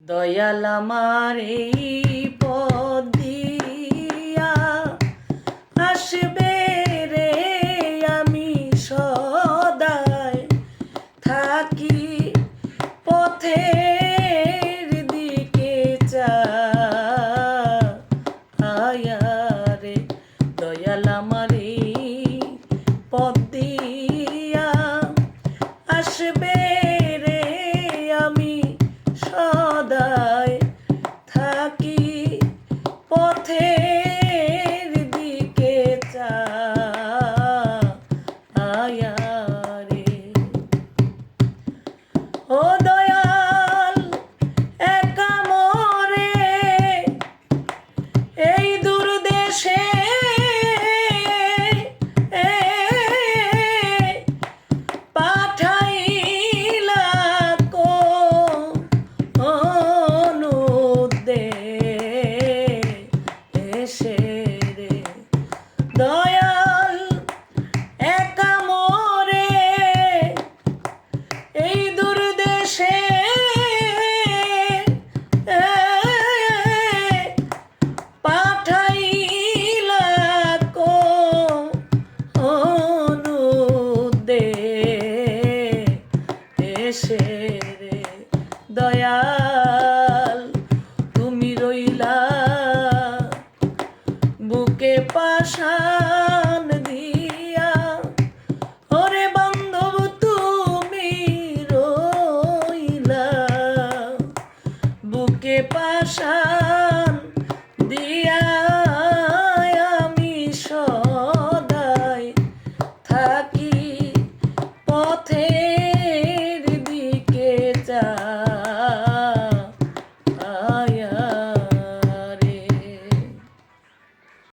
দয়াল আমার এই পথ দিয়া আসবে রে, আমি সদাই থাকি পথের দিকে চাহিয়া রে। দয়াল আমার এই পথ দিয়া আসবে রে, আমি সদাই থাকি পথের দিকে চাহিয়া রে। ও দয়াল একা মোরে এই দূর দেশে পাঠাইলা কোন উদ্দেশে রে। দয়াল একা মোরে এই দূর দেশে পাঠাইলা কোন উদ্দেশে রে। দয়াল তুমি রইলা বুকে পাশান দিয়া, ওরে বান্ধব তুমি রইলা বুকে পাশান